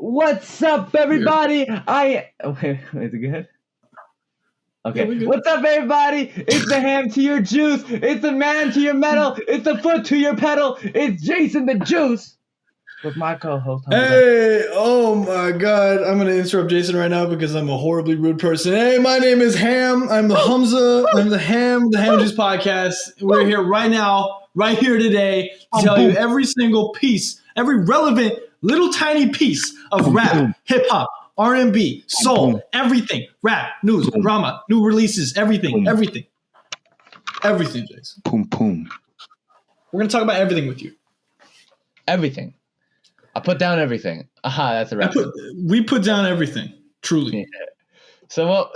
What's up, everybody? Wait, is it good? Okay. Yeah, what's up, everybody? It's the ham to your juice. It's the man to your metal. It's the foot to your pedal. It's Jason the Juice with my co-host. Hey, oh my God. I'm going to interrupt Jason right now because I'm a horribly rude person. Hey, my name is Ham. I'm the Hamza. I'm the Ham Juice Podcast. We're here right now, right here today to tell you every single piece, every relevant little tiny piece of rap, hip hop, R&B, soul, everything, rap, news, drama, new releases, everything, Jason. Boom. We're going to talk about everything with you. Everything. I put down everything. Aha, that's a rap. We put down everything, truly. Yeah. So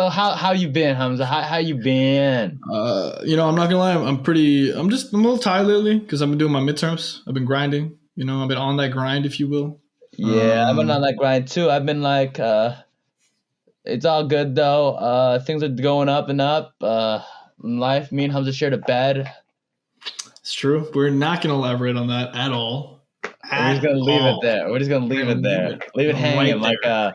how you been, Hamza? How you been? I'm not gonna lie, I'm a little tired lately because I've been doing my midterms. I've been grinding. I've been on that grind, if you will. Yeah, I've been on that grind too. I've been like, it's all good though. Things are going up and up. In life, me and Hamza shared a bed. It's true. We're not gonna elaborate on that at all. We're just gonna leave it there. We're just gonna leave it there. Leave it hanging like a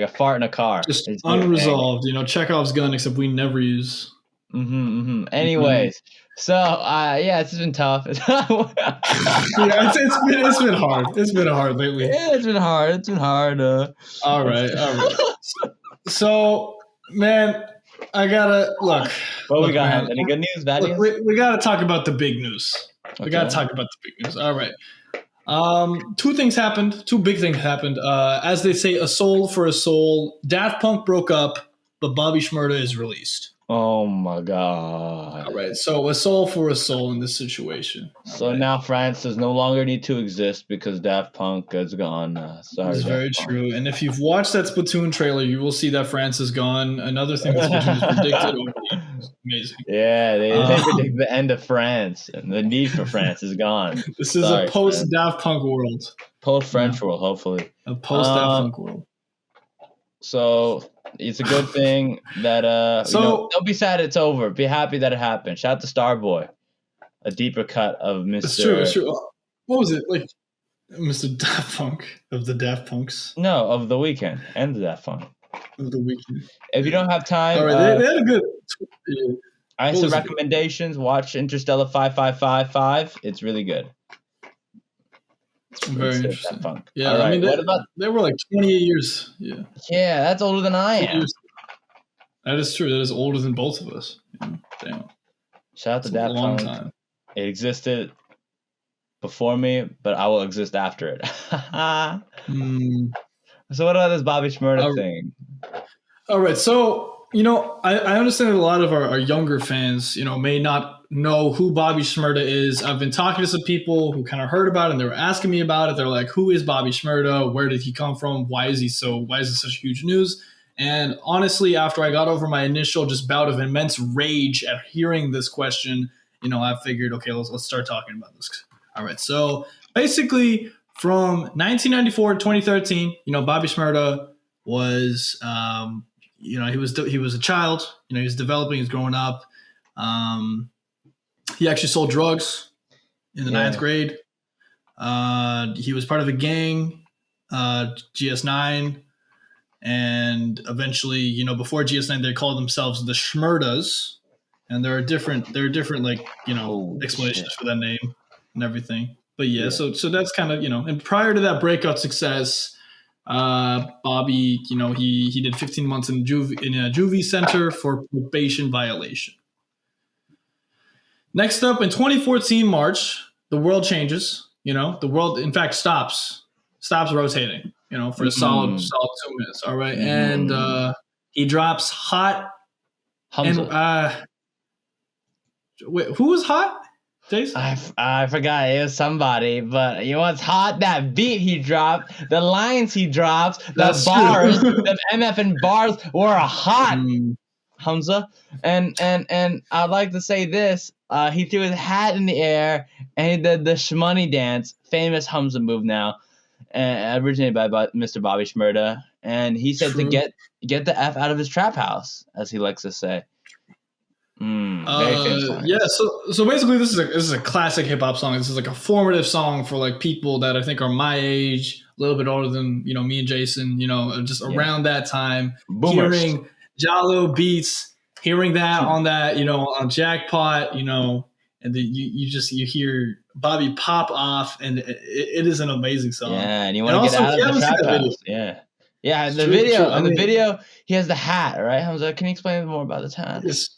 fart in a car. Just unresolved. Chekhov's gun, except we never use. Anyways, so it's been tough. It's been hard. It's been hard lately. Yeah, it's been hard. All right. So, man, I gotta look. What we got? Man, any good news? Bad news? We gotta talk about the big news. We gotta talk about the big news. All right. Two big things happened. As they say, a soul for a soul. Daft Punk broke up, but Bobby Shmurda is released. Oh my God. All right. So a soul for a soul in this situation. So now France does no longer need to exist because Daft Punk is gone. Sorry. That's very true. And if you've watched that Splatoon trailer, you will see that France is gone. Another thing that Splatoon has predicted. Amazing. Yeah, they predict the end of France and the need for France is gone. This is a post-Daft Punk world. Post-French world, hopefully. A post-Daft Punk world. So it's a good thing that don't be sad it's over. Be happy that it happened. Shout out to Starboy. A deeper cut of Mr. It's true. What was it? Like Mr. Daft Punk of the Daft Punks? No, of The Weeknd and the Daft Punk. Of The Weeknd. If you don't have time, all right, they had a good. Yeah. I have some recommendations. Watch Interstellar 5555. It's really good. Very interesting. Punk. Yeah, all right. I mean, they were like 28 years. Yeah. Yeah, that's older than I am. That is true. That is older than both of us. Damn. Shout out to Daft Punk. Time. It existed before me, but I will exist after it. So what about this Bobby Shmurda thing? All right. So, I understand that a lot of our younger fans, may not know who Bobby Shmurda is. I've been talking to some people who kind of heard about it and they were asking me about it. They're like, who is Bobby Shmurda? Where did he come from? Why is it such huge news? And honestly, after I got over my initial just bout of immense rage at hearing this question, I figured, okay, let's start talking about this. All right. So basically from 1994 to 2013, Bobby Shmurda was, he was a child, he was developing, he was growing up. He actually sold drugs in the 9th grade. He was part of a gang, GS9. And eventually, before GS9, they called themselves the Shmurdas. And there are different explanations for that name and everything. But so that's kind of, and prior to that breakout success, Bobby, he did 15 months in a juvie center for probation violation. Next up, in 2014 March, the world changes. The world, in fact, stops rotating. For a solid 2 minutes. All right, and he drops Hot. Hamza. And wait, who was Hot? Jason? I forgot, it was somebody, but what's hot? That beat he dropped, the lines he drops, the bars, the MFN bars were hot. Hamza, and I'd like to say this: he threw his hat in the air and he did the shmoney dance, famous Hamza move now, originated by Mr. Bobby Shmurda, and he said to get the F out of his trap house, as he likes to say. So basically this is a classic hip hop song. This is like a formative song for like people that I think are my age, little bit older than me and Jason. Just around that time, Boomers. hearing Jalo beats, hearing that on that on Jackpot, and then you hear Bobby pop off, and it is an amazing song. Yeah, and you want to get out of the trap house. Yeah. The video, he has the hat, right, Hamza? Can you explain more about this hat? Yes.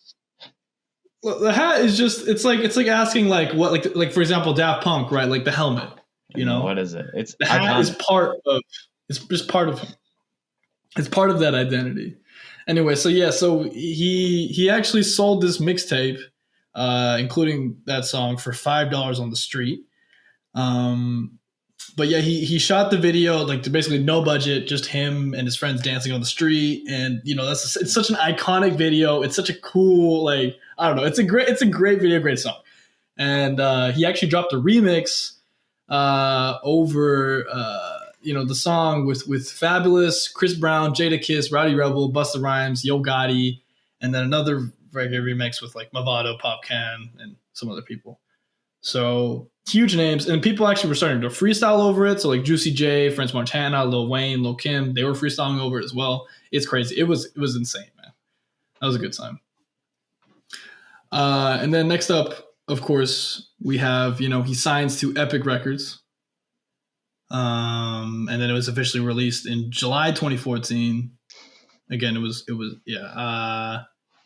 Well, the hat is just it's like asking like what like for example Daft Punk, right? Like the helmet, What is it? It's the hat is it's just part of him. It's part of that identity. Anyway, so he actually sold this mixtape, including that song, for $5 on the street. But yeah, he shot the video like basically no budget, just him and his friends dancing on the street, and it's such an iconic video. It's such a cool I don't know. It's a great video, great song, and he actually dropped a remix over the song with Fabulous, Chris Brown, Jadakiss, Rowdy Rebel, Busta Rhymes, Yo Gotti, and then another reggae remix with like Mavado, Popcan, and some other people. So huge names, and people actually were starting to freestyle over it. So like Juicy J, French Montana, Lil Wayne, Lil Kim, they were freestyling over it as well. It's crazy. It was insane, man. That was a good time. And then next up, of course, we have he signs to Epic Records. And then it was officially released in July 2014. Again, it was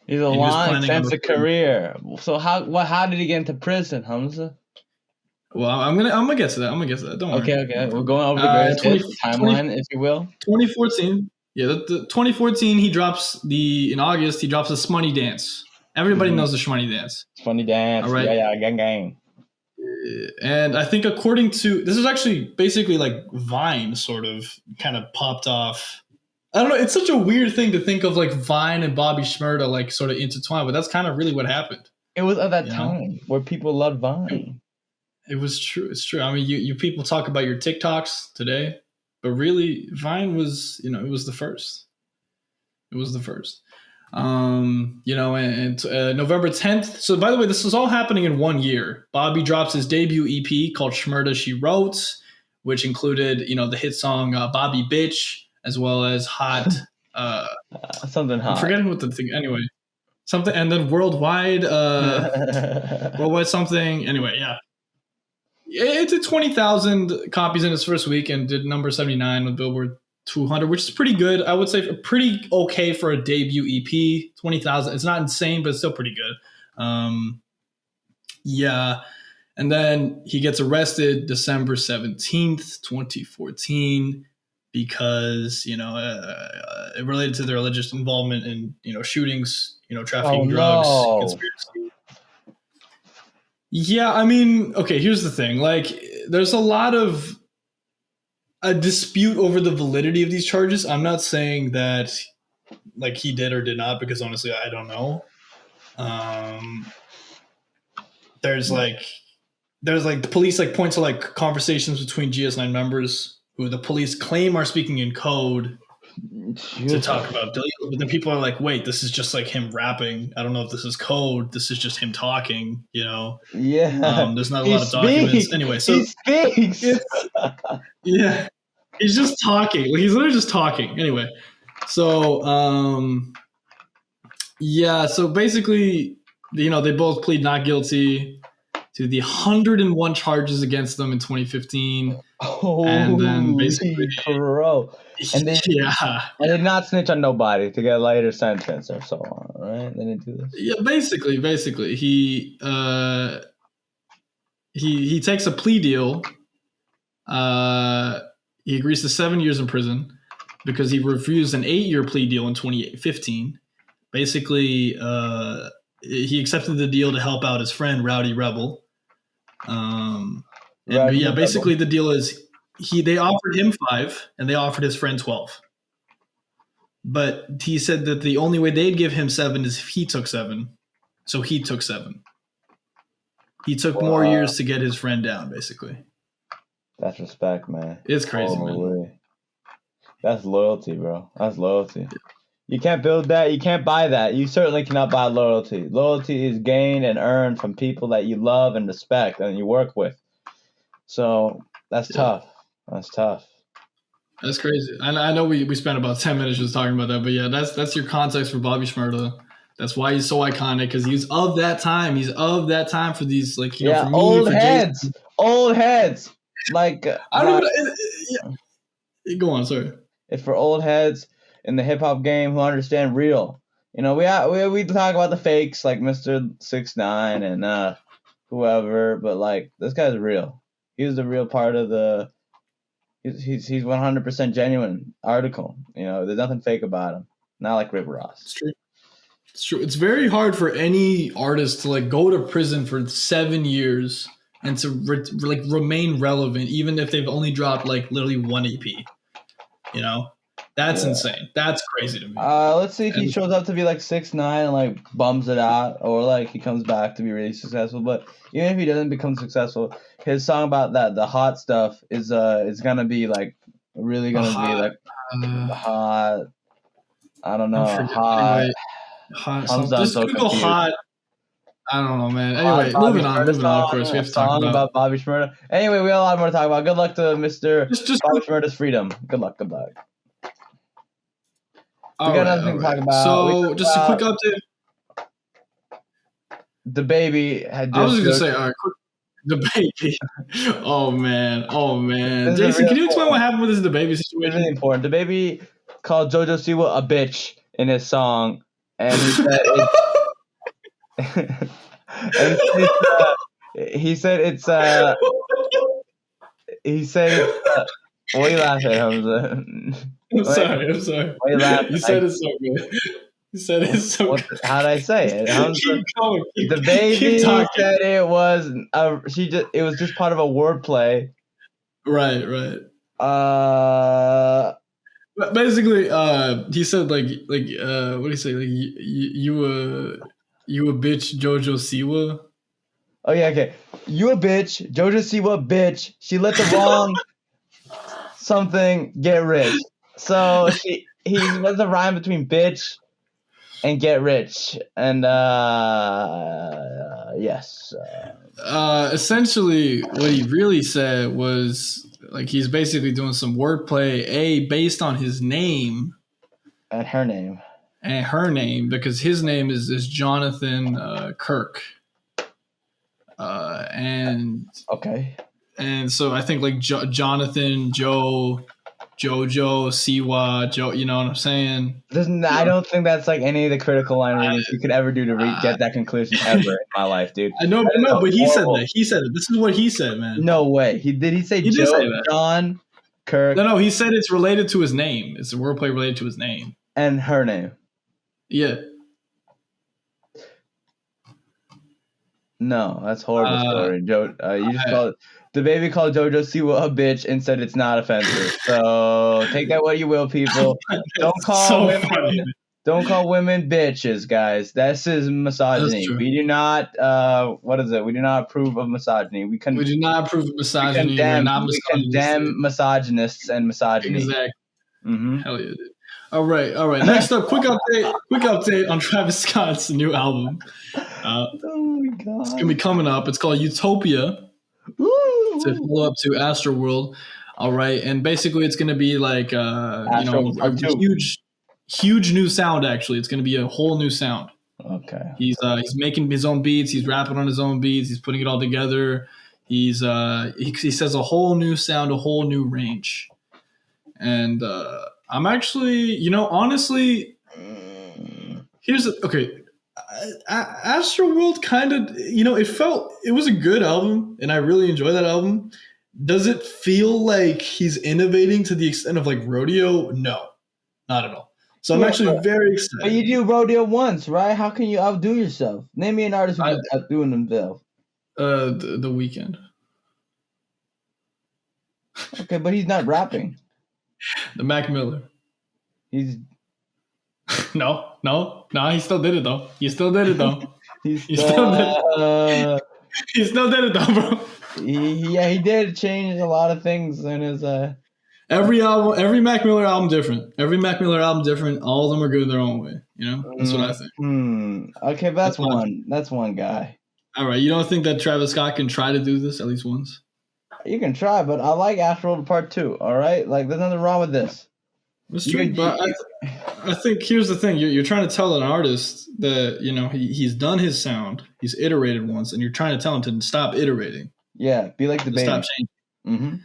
he's a long, extensive career. So how did he get into prison, Hamza? Well, I'm gonna get to that. Don't worry. Okay. We're going over the greatest timeline, if you will. 2014. Yeah, the 2014. In August. He drops a Smoney Dance. Everybody knows the Shmoney Dance. Smoney Dance. All right. Yeah, gang. And I think according to this is actually basically like Vine sort of kind of popped off. I don't know. It's such a weird thing to think of like Vine and Bobby Shmurda like sort of intertwined, but that's kind of really what happened. It was at that time where people loved Vine. It was true. It's true. I mean, you people talk about your TikToks today, but really Vine was, it was the first. It was the first. And November 10th. So by the way, this is all happening in 1 year. Bobby drops his debut EP called Shmurda She Wrote, which included, the hit song Bobby Bitch, as well as Hot. Something hot. I'm forgetting what the thing. Anyway, something, and then Worldwide something. Anyway, yeah. It did 20,000 copies in its first week and did number 79 with Billboard 200, which is pretty good. I would say pretty okay for a debut EP. 20,000. It's not insane, but it's still pretty good. Yeah. And then he gets arrested December 17th, 2014, because, it related to their alleged involvement in, shootings, trafficking drugs, conspiracy. Yeah, I mean, okay, here's the thing. Like, there's a lot of a dispute over the validity of these charges. I'm not saying that, like, he did or did not, because honestly, I don't know. There's the police like point to like conversations between GS9 members who the police claim are speaking in code to talk about deals, but then people are like, wait, this is just like him rapping. I don't know if this is code. This is just him talking, Yeah. There's not a lot of documents. Anyway, so he speaks. Yeah. He's just talking. Like, he's literally just talking. Anyway. So so basically, they both plead not guilty to the 101 charges against them in 2015. And then basically, bro. And they did not snitch on nobody to get a lighter sentence or so on, right? They didn't do this. Yeah, basically, he takes a plea deal. He agrees to 7 years in prison because he refused an 8-year plea deal in 2015. Basically, he accepted the deal to help out his friend Rowdy Rebel. Basically the deal is they offered him 5 and they offered his friend 12. But he said that the only way they'd give him 7 is if he took 7. So he took 7. He took more years to get his friend down, basically. That's respect, man. It's crazy, man. That's loyalty, bro. That's loyalty. You can't build that. You can't buy that. You certainly cannot buy loyalty. Loyalty is gained and earned from people that you love and respect and you work with. So that's tough. That's tough. That's crazy. I know we spent about 10 minutes just talking about that, but yeah, that's your context for Bobby Shmurda. That's why he's so iconic, because he's of that time. He's of that time for these, like, you know, for me, old for heads, Jason. old heads. Like I don't know. Go on, sorry. It's for old heads in the hip hop game who understand real. You know, we talk about the fakes like Mr. 6ix9ine and whoever, but like this guy's real. He's the real part of the. He's 100% genuine article. You know, there's nothing fake about him. Not like Rick Ross. It's true. It's true. It's very hard for any artist to like go to prison for 7 years and to remain relevant, even if they've only dropped like literally one EP. You know, that's insane. That's crazy to me. Let's see if he shows up to be like 6ix9ine and like bums it out, or like he comes back to be really successful. But even if he doesn't become successful, his song about the hot stuff is gonna be like really gonna be like hot. I don't know, hot. Just Google hot. I don't know, man. Anyway, moving on. Of course, we have to talk about Bobby Shmurda. Anyway, we have a lot more to talk about. Good luck to Mr. Bobby Shmurda's freedom. Good luck. We got another thing to talk about. So, just a quick update. The baby had just. I was going to say, all right, quick. The baby. Oh man. Jason, can you explain what happened with this the baby situation? It's really important. The baby called JoJo Siwa a bitch in his song, and he said he said it's what are you laughing at, Hamza? I'm sorry. Why are you laughing? You said it's so good. You said it's so good. How'd I say it? Keep going. The baby said it was it was just part of a wordplay. Right. But basically, he said like what do you say? Like you a bitch, JoJo Siwa. Oh yeah, okay. You a bitch, JoJo Siwa bitch. She let the wrong something get rich. So he was a rhyme between bitch and get rich, and yes. Essentially, what he really said was like he's basically doing some wordplay, based on his name and her name. And her name, because his name is Jonathan Kirk. And okay. And so I think like Jonathan, Jojo, Siwa, Joe, you know what I'm saying? I don't think that's like any of the critical line readings you could ever do to get that conclusion ever in my life, dude. I know, but he said that. He said it. This is what he said, man. No way. Did he say John Kirk? No, he said it's related to his name. It's a wordplay related to his name. And her name. Yeah. No, that's a horrible story. You just called the baby called JoJo Siwa a bitch and said it's not offensive. So take that what you will, people. Don't call women bitches, guys. This is misogyny. We do not what is it? We do not approve of misogyny. We do not approve of misogyny. We condemn misogynists and misogyny. Exactly. Mm-hmm. Hell yeah, dude. All right. Next up, quick update on Travis Scott's new album. Oh my God. It's gonna be coming up. It's called Utopia. Woo! To follow up to Astroworld. All right, and basically it's gonna be like a huge new sound. Actually, it's gonna be a whole new sound. Okay. He's making his own beats. He's rapping on his own beats. He's putting it all together. He says a whole new sound, a whole new range. And I'm actually, honestly, Astroworld kind of, it was a good album, and I really enjoyed that album. Does it feel like he's innovating to the extent of like Rodeo? No, not at all. So I'm actually very excited. But you do Rodeo once, right? How can you outdo yourself? Name me an artist who's outdoing themselves. The Weeknd. Okay, but he's not rapping. The Mac Miller. He's no. He still did it though. He still did it, bro. He still did it though, bro. He did change a lot of things in his. Every Mac Miller album different. All of them are good in their own way. That's what I think. Okay, but that's one guy. All right, you don't think that Travis Scott can try to do this at least once? You can try, but I like Astroworld Part 2. All right, like there's nothing wrong with this. That's true, but I think here's the thing: you're trying to tell an artist that he's done his sound, he's iterated once, and you're trying to tell him to stop iterating. Yeah, be like the baby. Stop changing. Mm-hmm.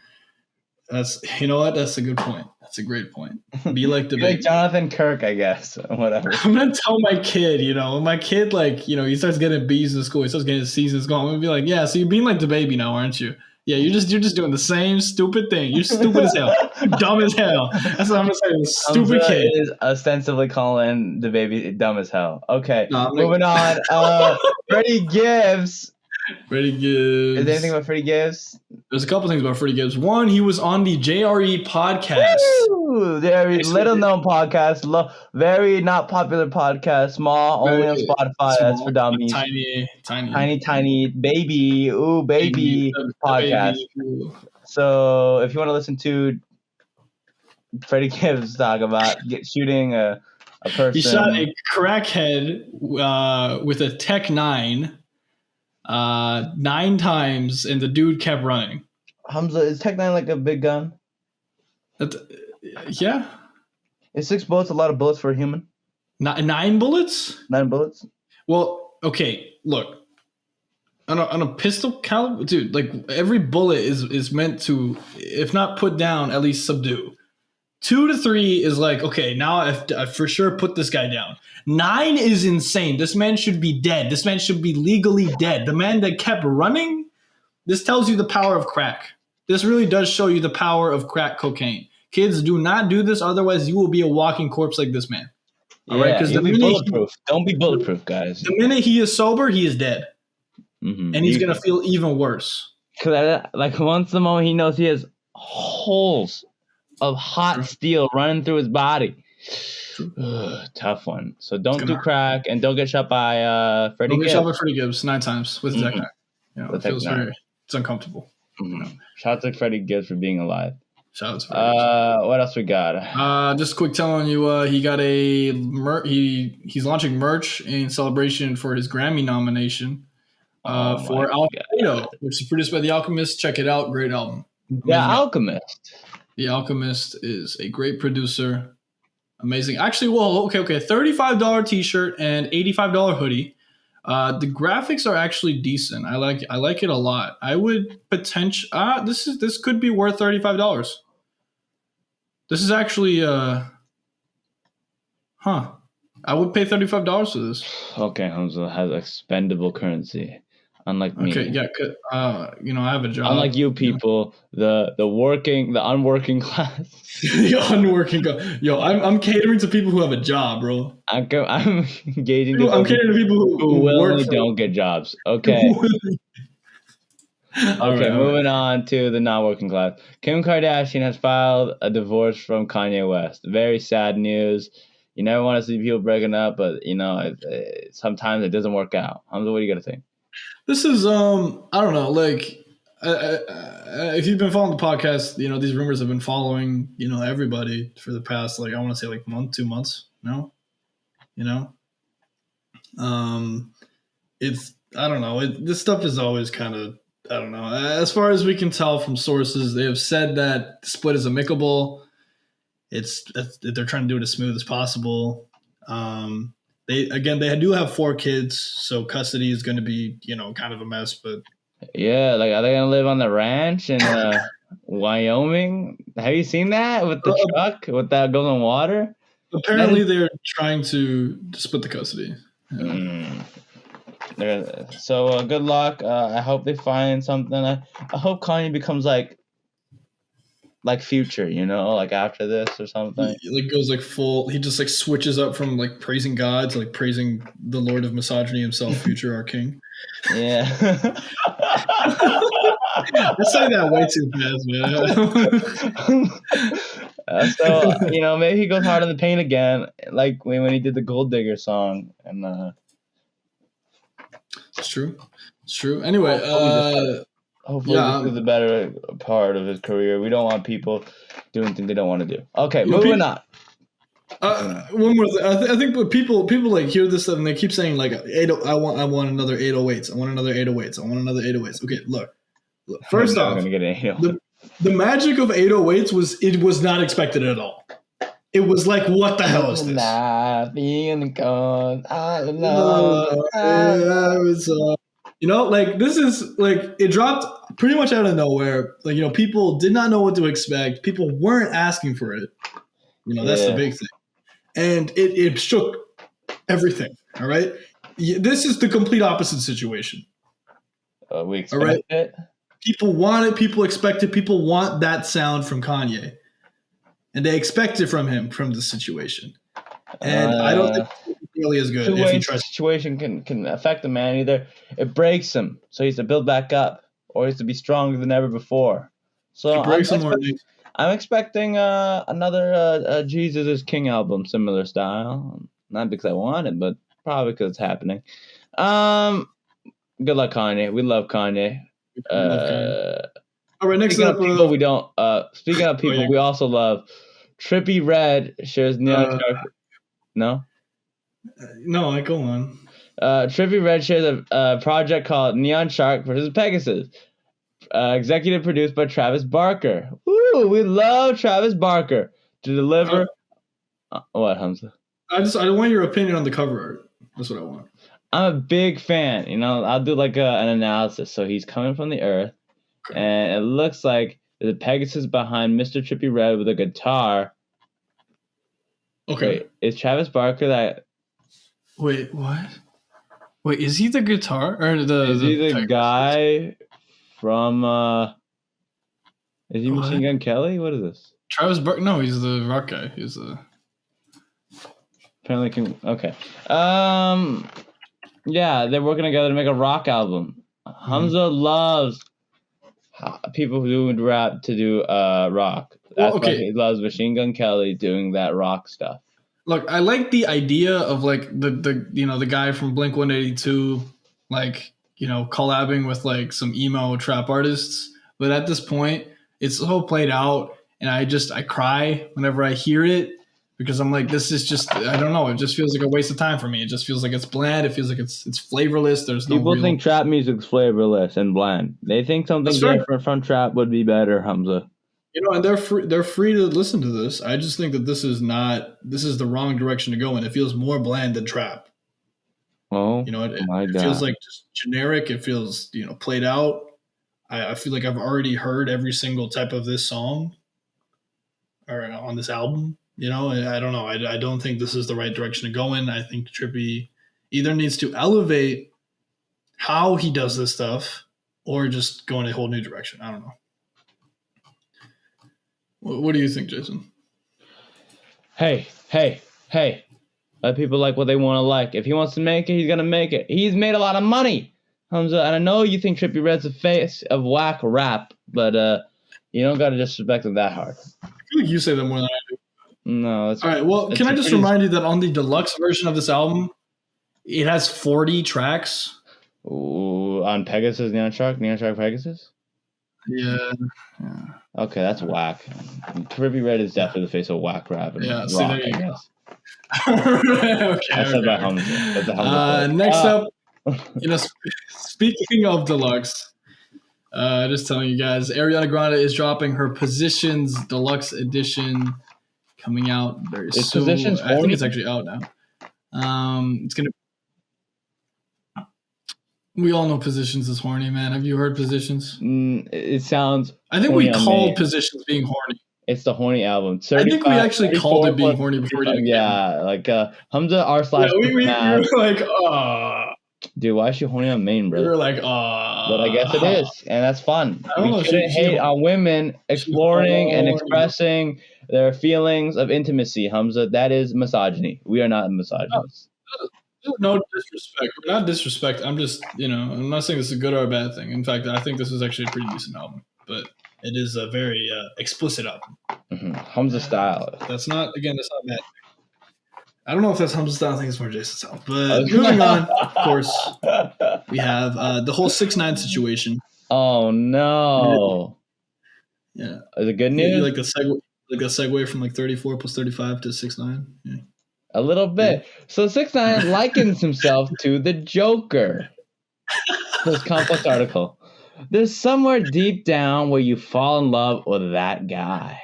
That's That's a good point. That's a great point. Be like the be baby. Like Jonathan Kirk, I guess. Whatever. I'm gonna tell my kid. When my kid he starts getting B's in school, he starts getting C's in school. I'm gonna be like, yeah, so you're being like the baby now, aren't you? Yeah, you're just doing the same stupid thing. You're stupid as hell. You're dumb as hell. That's what I'm gonna say. Stupid kid is ostensibly calling the baby dumb as hell. Okay, moving on. Freddie Gibbs. Freddie Gibbs. Is there anything about Freddie Gibbs? There's a couple things about Freddie Gibbs. One, he was on the JRE podcast. Woo! Very little known podcast, very not popular podcast, small, only on Spotify. Small, that's for dummies. Tiny baby, baby podcast. Baby. So if you want to listen to Freddie Gibbs talk about shooting a person, he shot a crackhead with a Tech 9. 9 times, and the dude kept running. Hamza, is Tech 9 like a big gun? Yeah. Is 6 bullets a lot of bullets for a human? 9 bullets? 9 bullets? Well, okay, look. On a pistol caliber, dude, like every bullet is meant to, if not put down, at least subdue. 2 to 3 is like, okay, now I for sure put this guy down. 9 is insane. This man should be dead. This man should be legally dead. The man that kept running, this tells you the power of crack. This really does show you the power of crack cocaine. Kids, do not do this, otherwise you will be a walking corpse like this man. All right, because be bulletproof. Don't be bulletproof, guys. The minute he is sober, he is dead. Mm-hmm. And he's going to feel even worse. Because once the moment he knows he has holes of hot steel running through his body. Tough one. So don't do crack and don't get shot by Freddie Gibbs. Don't get shot by Freddie Gibbs 9 times with Tech 9. It feels it's uncomfortable. Mm-hmm. Shout out to Freddie Gibbs for being alive. Shout out to Freddie Gibbs. What else we got? Just quick telling you, he got he's launching merch in celebration for his Grammy nomination for Alfredo, which is produced by The Alchemist. Check it out. Great album. The Alchemist. The Alchemist is a great producer. Amazing. Actually, well, okay. $35 t-shirt and $85 hoodie. The graphics are actually decent. I like it a lot. I would this could be worth $35. This is actually I would pay $35 for this. Okay, Hamza has expendable currency. Unlike me. Okay, yeah, I have a job. Unlike you people, the unworking class. The unworking class. Yo, I'm catering to people who have a job, bro. I'm engaging. I'm catering to people who willingly don't get jobs. Okay. Okay, moving on to the not working class. Kim Kardashian has filed a divorce from Kanye West. Very sad news. You never want to see people breaking up, but sometimes it doesn't work out. Hamza, what do you got to think? This is I don't know, like if you've been following the podcast, these rumors have been following everybody for the past I want to say month, 2 months. No, it's I don't know. This stuff is always kind of I don't know. As far as we can tell from sources, they have said that the split is amicable. They're trying to do it as smooth as possible. They do have 4 kids, so custody is going to be, kind of a mess. But yeah, are they going to live on the ranch in Wyoming? Have you seen that with the truck with that golden water? Apparently, they're trying to split the custody. Yeah. So good luck. I hope they find something. I hope Kanye becomes like Future, after this or something. He goes full. He just switches up from praising God to praising the Lord of misogyny himself, Future, our king. Yeah. I say that way too fast, man. So maybe he goes hard in the paint again, like when he did the Gold Digger song, and it's true. It's true. Anyway, hopefully this is the better part of his career. We don't want people doing things they don't want to do. Okay, moving on. One more thing. I think people hear this stuff and they keep saying I want another 808s. I want another 808s. I want another 808s. Okay, look. First off, gonna get an the magic of 808s was not expected at all. It was like, what the hell is this? Not being gone. I don't No, know. like this is like it dropped pretty much out of nowhere. Like, people did not know what to expect. People weren't asking for it. That's the big thing. And it shook everything. All right. This is the complete opposite situation. We expect it. People want it. People expect it. People want that sound from Kanye. And they expect it from him, from the situation. And I don't think it's really as good if he tries. Situation can affect the man. Either it breaks him, so he has to build back up, or he has to be stronger than ever before. So I'm expecting another Jesus is King album, similar style. Not because I want it, but probably because it's happening. Good luck, Kanye. We love Kanye. All right, next up, people we don't. Speaking of people, we also love. Trippie Redd shares Neon Shark. No. No, go on. Trippie Redd shares a project called Neon Shark versus Pegasus. Executive produced by Travis Barker. Woo! We love Travis Barker to deliver. What, Hamza? I want your opinion on the cover art. That's what I want. I'm a big fan. I'll do like an analysis. So he's coming from the Earth, and it looks like there's a Pegasus behind Mr. Trippie Redd with a guitar. Okay. Wait, is Travis Barker that? Wait, what? Wait, is he the guitar or Is he the guy from? Is he Machine Gun Kelly? What is this? Travis Barker? No, he's the rock guy. He's the. Apparently, okay. Yeah, they're working together to make a rock album. Hamza loves people who do rap to do rock. That's why he loves Machine Gun Kelly doing that rock stuff. Look, I like the idea of like the guy from Blink-182 collabing with like some emo trap artists, but at this point it's so played out and I cry whenever I hear it because I'm like, this is just, I don't know, it just feels like a waste of time for me. It just feels like it's bland. It feels like it's flavorless. There's no people think trap music's flavorless and bland. They think something different from trap would be better, Hamza. And they're free to listen to this. I just think that this is the wrong direction to go in. It feels more bland than trap. Oh, it feels like just generic. It feels, played out. I feel like I've already heard every single type of this song or on this album. I don't know. I don't think this is the right direction to go in. I think Trippie either needs to elevate how he does this stuff or just go in a whole new direction. I don't know. What do you think, Jason? Hey. Let people like what they want to like. If he wants to make it, he's going to make it. He's made a lot of money, Hamza. And I know you think Trippie Redd's the face of whack rap, but you don't got to disrespect him that hard. I feel like you say that more than I do. No. All right. Well, can I just remind you that on the deluxe version of this album, it has 40 tracks. Ooh, on Pegasus, Neon Shark Pegasus? Yeah. Okay, that's whack. Trippie Redd is definitely the face of whack rap. And rock, there you go. Okay. Next up, speaking of deluxe, just telling you guys, Ariana Grande is dropping her Positions Deluxe Edition, coming out very soon. Positions I think it's actually out now. It's gonna. We all know Positions is horny, man. Have you heard Positions? It sounds. I think we called Positions being horny. It's the horny album. I think we actually called it being horny before it even came out. Like Hamza r/. Yeah, we were like, dude, why is she horny on Main, bro? We were like, But I guess it is, and that's fun. We shouldn't hate on women exploring and expressing their feelings of intimacy, Hamza. That is misogyny. We are not misogynists. No disrespect. We're not disrespect. I'm just, I'm not saying this is a good or a bad thing. In fact, I think this is actually a pretty decent album, but it is a very explicit album. Mm-hmm. Hamza style. That's not bad. I don't know if that's Hamza style. I think it's more Jason's style. But moving on, of course, we have the whole 6ix9ine situation. Oh no! Yeah, is it good news? You like the segue from like 34 plus 35 to 6ix9ine. Yeah. A little bit. Yeah. So 6ix9ine likens himself to the Joker. This complex article. There's somewhere deep down where you fall in love with that guy.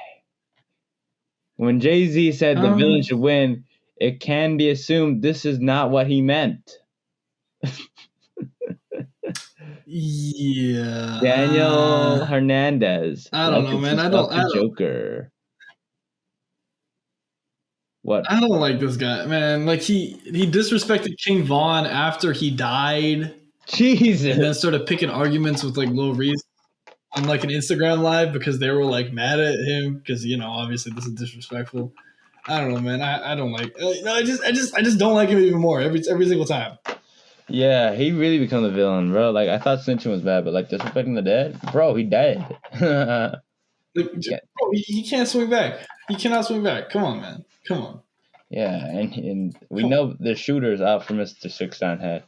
When Jay-Z said the villain should win, it can be assumed this is not what he meant. Yeah. Daniel Hernandez. I don't know, man. I don't. Joker. What? I don't like this guy, man. Like he disrespected King Von after he died. Jesus. And then started picking arguments with like Lil Reese on like an Instagram live because they were like mad at him because obviously this is disrespectful. I don't know, man. I don't like. I just don't like him even more every single time. Yeah, he really becomes a villain, bro. Like I thought snitching was bad, but like disrespecting the dead, bro, he dead. Bro, he can't swing back. He cannot swing back. Come on, man. Come on. Yeah, and we know the shooter's out for Mr. 6ix9ine Head,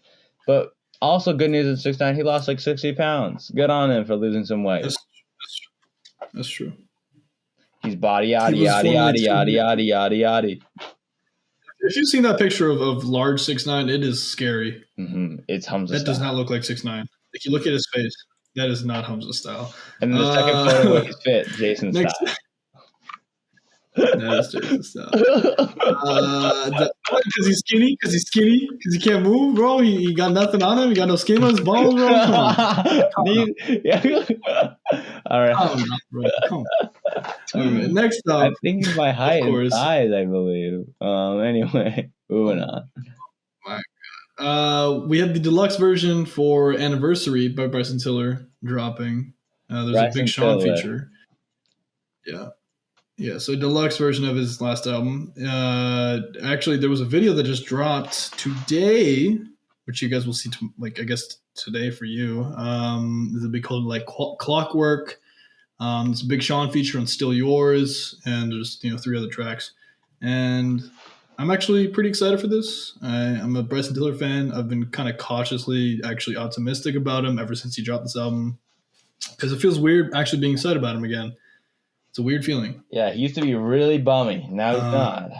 but also good news in 6ix9ine, he lost like 60 pounds. Good on him for losing some weight. That's true. He's body yaddy yaddy yaddy yaddy yaddy yaddy yaddy. If you've seen that picture of large 6ix9ine, it is scary. Mm-hmm. It's Hamza That style. does not look like 6ix9ine. If you look at his face, that is not Hamza style. And then the second photo where he's fit, Jason style. That is Jason style. Because he's skinny? Because he can't move, bro? He got nothing on him? He got no skin on his bones, bro? Come on. All right. Come on. All right. Next up. I think he's my height and size, I believe. Anyway, moving on. We have the deluxe version for Anniversary by Bryson Tiller dropping. There's Bryson a Big Sean feature. Yeah, so deluxe version of his last album. Actually, there was a video that just dropped today, which you guys will see, I guess today for you. It'll be called like Clockwork. It's a Big Sean feature on Still Yours, and there's 3 other tracks. And I'm actually pretty excited for this. I'm a Bryson Tiller fan. I've been kind of cautiously actually optimistic about him ever since he dropped this album, because it feels weird actually being excited about him again. It's a weird feeling. Yeah, he used to be really bummy. Now he's not.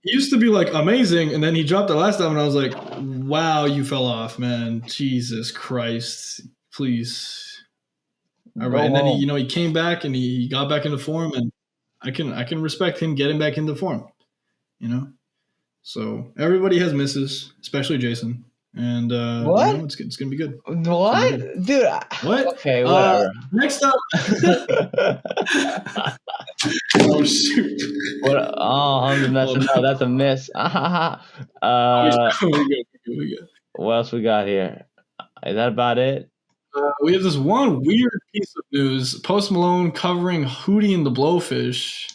He used to be like amazing, and then he dropped the last album, and I was like, "Wow, you fell off, man! Jesus Christ, please!" All right, and then he came back and he got back into form, and I can respect him getting back into form. So everybody has misses, especially Jason. And what? It's gonna be good. What, dude? What? Okay, whatever. Next up. Oh shoot! What? Oh, I'm messing up. That's a miss. What else we got here? Is that about it? We have this one weird piece of news: Post Malone covering Hootie and the Blowfish.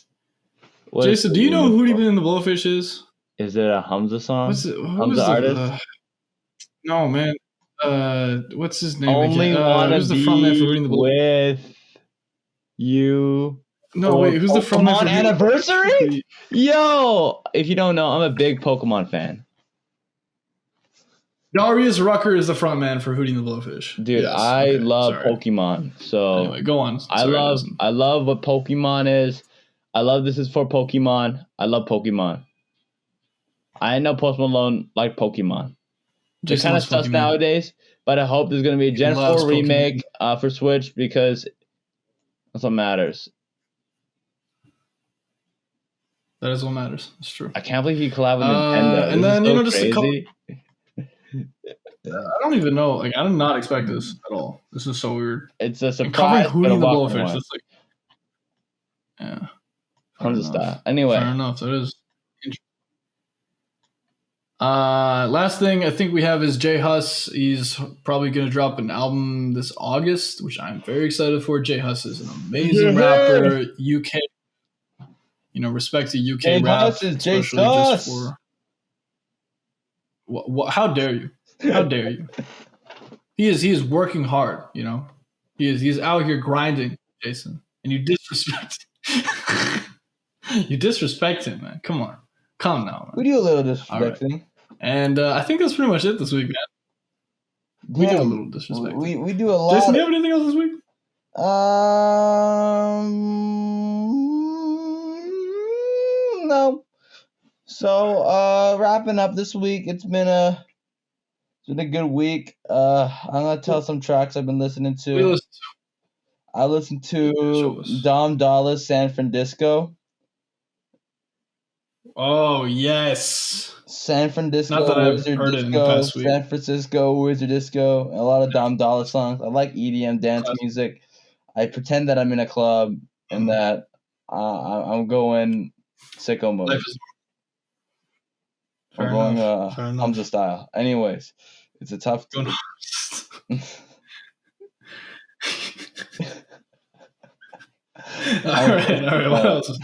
Jason, do you know who Hootie and the Blowfish is? Is it a Hamza song? Hamza artist? No, man. What's his name? Only wanna who's the frontman for Hootie and the Blowfish? With you. No, wait. Who's the frontman for Anniversary? Yo, if you don't know, I'm a big Pokemon fan. Darius Rucker is the frontman for Hootie and the Blowfish. Dude, yes, I love Pokemon. So anyway, go on. I love what Pokemon is. I love this is for Pokemon. I love Pokemon. I know Post Malone like Pokemon. They're kind of sus nowadays, but I hope there's going to be a Gen 4 remake for Switch, because that's what matters. That is what matters. It's true. I can't believe he collabed with Nintendo. And then, just crazy. I don't even know. Like, I did not expect this at all. This is so weird. It's a surprise. Covering Hootie and the Blowfish. It's like, yeah. Hamza style. Anyway. Fair enough. That is interesting. Last thing I think we have is J Hus. He's probably going to drop an album this August, which I'm very excited for. J Hus is an amazing rapper. UK, respect to UK rap, especially just for. How dare you? How dare you? He is working hard. He is out here grinding, Jason, and you disrespect. You disrespect him, man. Come on. Calm down, man. We do a little disrespecting. Right. And I think that's pretty much it this week, man. We do a little disrespect. We do a lot. Jason, do you have anything else this week? No. So wrapping up this week, it's been a been a good week. I'm gonna tell some tracks I've been listening We to. listen I listened Show to us. Dom Dolla's San Francisco. Oh yes. San Francisco Not that I've Wizard heard it in the Disco, past week. San Francisco Wizard Disco, a lot of Dom Dollar songs. I like EDM dance music. I pretend that I'm in a club and that I'm going sicko mode. Life is I'm fair going enough. Fair enough. Hamza style. Anyways, it's a tough. Going- all right. What else?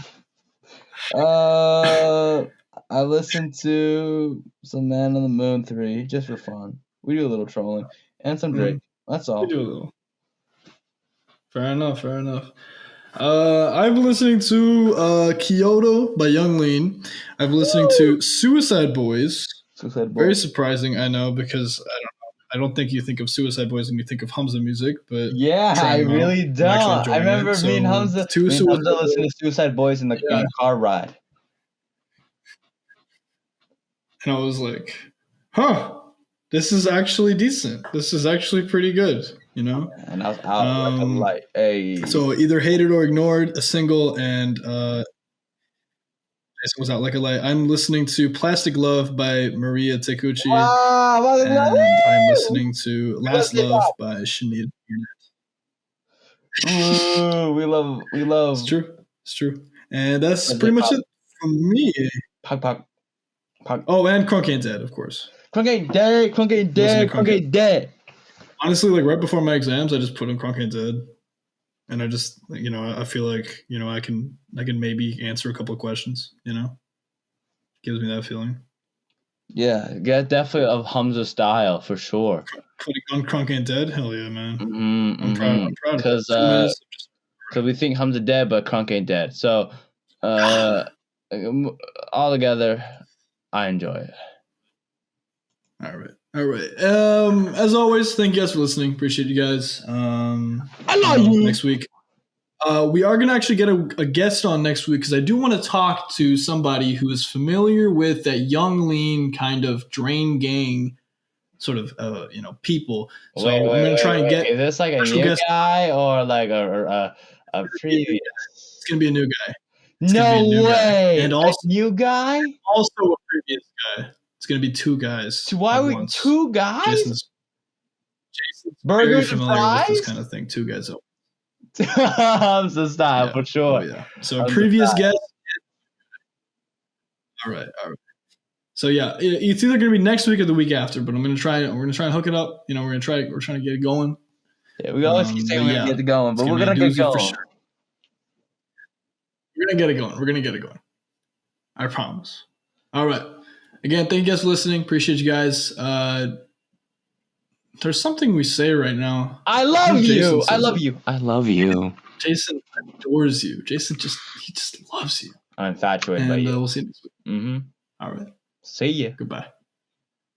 I listened to some Man on the Moon 3 just for fun. We do a little trolling and some Drake. That's all. We do a little. Fair enough. I've been listening to Kyoto by Young Lean. I've been listening to Suicide Boys. Very surprising, I know, because I don't think you think of Suicide Boys when you think of Hamza music, but yeah, I really don't. I remember me and Hamza listening to Suicide Boys in the car ride. And I was like, huh, this is actually decent. This is actually pretty good, you know? And I was out like a light. Hey. So either Hated or Ignored, a single, and Jason was out like a light. I'm listening to Plastic Love by Maria Tekuchi. Wow, and I'm listening to Last Love by Shanita. Ooh, we love. It's true. And that's pretty much it from me. Pug. Oh, and Crunk Ain't Dead, of course. Crunk ain't dead. Honestly, like right before my exams, I just put on Crunk Ain't Dead. And I just, you know, I feel like, you know, I can maybe answer a couple of questions, you know? Gives me that feeling. Yeah, definitely of Hamza style for sure. Putting on Crunk Ain't Dead? Hell yeah, man. I'm proud because we think Hamza dead, but Crunk ain't dead. So, all together, I enjoy it. All right. As always, thank you guys for listening. Appreciate you guys. I love you. Next week, we are going to actually get a guest on next week because I do want to talk to somebody who is familiar with that Young Lean kind of Drain Gang sort of, people. So I'm going to try and get. Is this like a new guy or like a previous? It's going to be a new guy. No way. And also a new guy? Also a previous guy. It's going to be two guys. So why would two guys? Jason's burgers and fries? With this kind of thing. Two guys. Hamza style for sure. Oh, yeah. So a previous guest. All right. So yeah, it's either going to be next week or the week after, but I'm going to try. We're going to try and hook it up. You know, we're trying to get it going. Yeah, we always keep saying we're going to get it going, but we're going to get going. For sure. We're going to get it going. I promise. All right. Again, thank you guys for listening. Appreciate you guys. There's something we say right now. I love you. I love you. I love you. Jason adores you. Jason just loves you. I'm infatuated by you. We'll see you next week. Mm-hmm. All right. See ya. Goodbye.